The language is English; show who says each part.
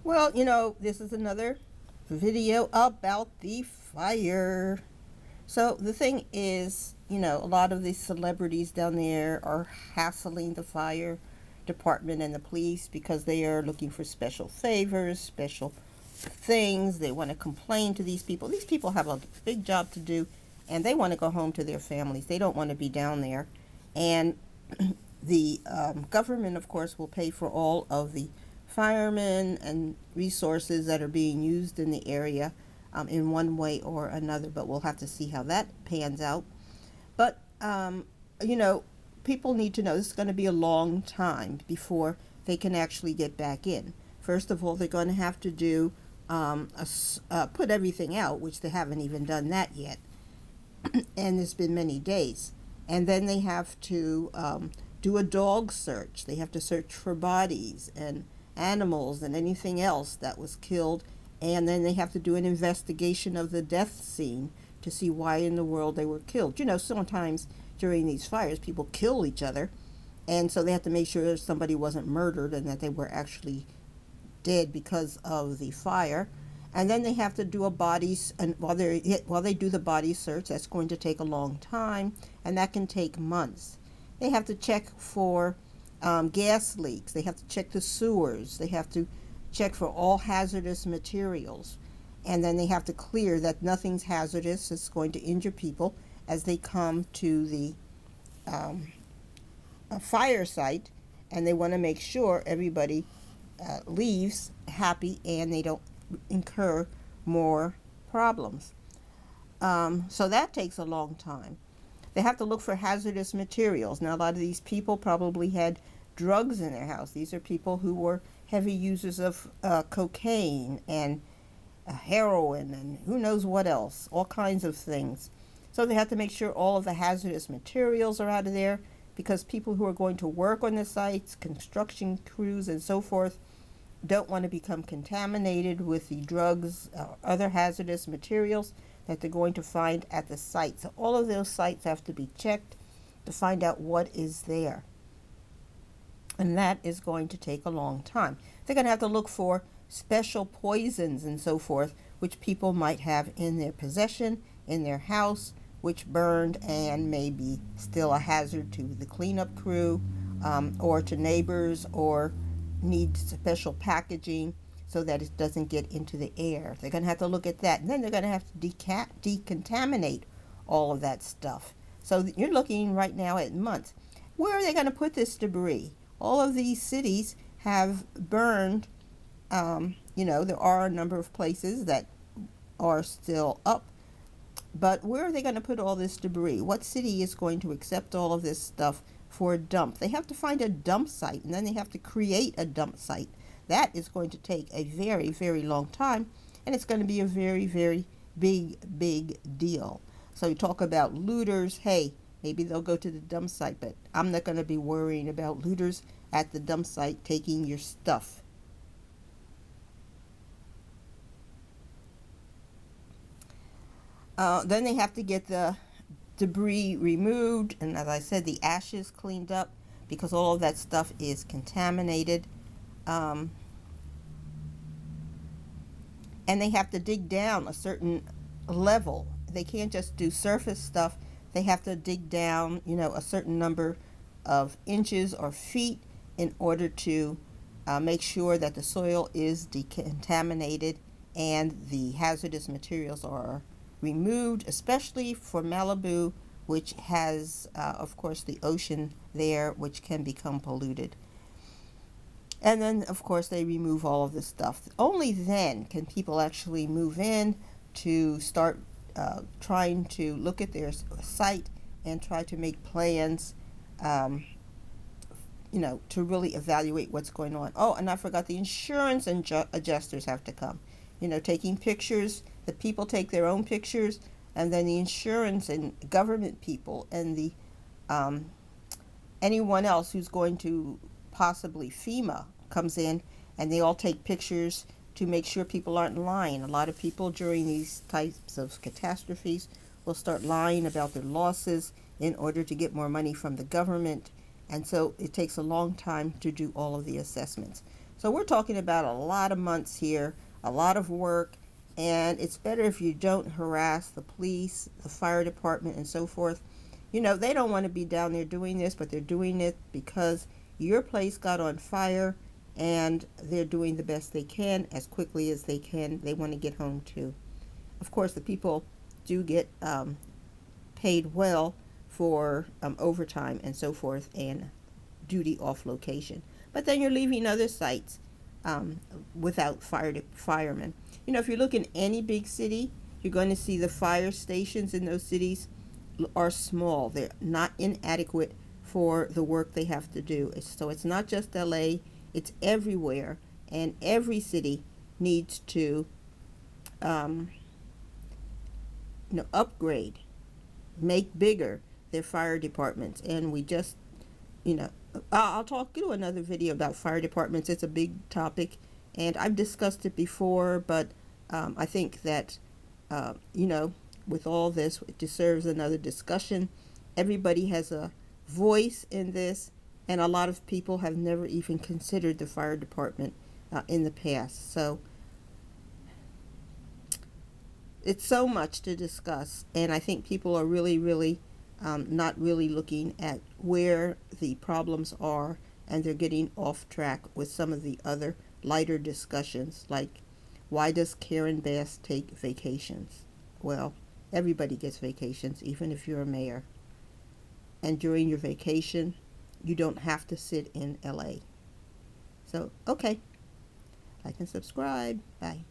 Speaker 1: Well, this is another video about the fire. So the thing is, a lot of these celebrities down there are hassling the fire department and the police because they are looking for special favors, special things. They want to complain to these people. These people have a big job to do and they want to go home to their families. They don't want to be down there. And the government, of course, will pay for all of the firemen and resources that are being used in the area in one way or another. But we'll have to see how that pans out. But, you know, people need to know this is going to be a long time before they can actually get back in. First of all, they're going to have to do put everything out, which they haven't even done that yet. And it's been many days. And then they have to do a dog search. They have to search for bodies and animals and anything else that was killed. And then they have to do an investigation of the death scene to see why in the world they were killed. Sometimes during these fires, people kill each other. And so they have to make sure somebody wasn't murdered and that they were actually dead because of the fire. And then they have to do a body, and while they do the body search, that's going to take a long time, and that can take months. They have to check for gas leaks. They have to check the sewers. They have to check for all hazardous materials, and then they have to clear that nothing's hazardous that's going to injure people as they come to the fire site, and they want to make sure everybody leaves happy and they don't incur more problems. So that takes a long time. They have to look for hazardous materials. Now, a lot of these people probably had drugs in their house. These are people who were heavy users of cocaine and heroin and who knows what else, all kinds of things. So they have to make sure all of the hazardous materials are out of there because people who are going to work on the sites, construction crews and so forth, don't want to become contaminated with the drugs or other hazardous materials that they're going to find at the site. So all of those sites have to be checked to find out what is there. And that is going to take a long time. They're going to have to look for special poisons and so forth, which people might have in their possession, in their house, which burned and may be still a hazard to the cleanup crew or to neighbors, or need special packaging so that it doesn't get into the air. They're going to have to look at that. And then they're going to have to decontaminate all of that stuff. So you're looking right now at months. Where are they going to put this debris? All of these cities have burned. There are a number of places that are still up. But where are they going to put all this debris? What city is going to accept all of this stuff for a dump? They have to find a dump site, and then they have to create a dump site. That is going to take a very, very long time, and it's going to be a very, very big deal. So you talk about looters. Hey, maybe they'll go to the dump site, but I'm not going to be worrying about looters at the dump site taking your stuff. Then they have to get the debris removed, and as I said, the ashes cleaned up because all of that stuff is contaminated. And they have to dig down a certain level. They can't just do surface stuff. They have to dig down, a certain number of inches or feet in order to make sure that the soil is decontaminated and the hazardous materials are removed, especially for Malibu, which has, of course, the ocean there, which can become polluted. And then, of course, they remove all of this stuff. Only then can people actually move in to start trying to look at their site and try to make plans, to really evaluate what's going on. Oh, and I forgot, the insurance adjusters have to come. Taking pictures. The people take their own pictures, and then the insurance and government people and the anyone else who's going to possibly FEMA comes in, and they all take pictures to make sure people aren't lying. A lot of people during these types of catastrophes will start lying about their losses in order to get more money from the government, and so it takes a long time to do all of the assessments. So we're talking about a lot of months here, a lot of work, and it's better if you don't harass the police, the fire department, and so forth. They don't want to be down there doing this, but they're doing it because your place got on fire, and they're doing the best they can as quickly as they can. They want to get home too. Of course, the people do get paid well for overtime and so forth, and duty off location. But then you're leaving other sites without firemen. If you look in any big city, you're going to see the fire stations in those cities are small. They're not inadequate for the work they have to do. So it's not just LA, it's everywhere. And every city needs to upgrade, make bigger their fire departments. And we just, I'll do another video about fire departments. It's a big topic, and I've discussed it before, but I think that, with all this, it deserves another discussion. Everybody has a voice in this, and a lot of people have never even considered the fire department in the past. So it's so much to discuss, and I think people are really, really not really looking at where the problems are, and they're getting off track with some of the other lighter discussions, like why does Karen Bass take vacations? Well, everybody gets vacations, even if you're a mayor. And during your vacation, you don't have to sit in LA. So, okay. Like and subscribe. Bye.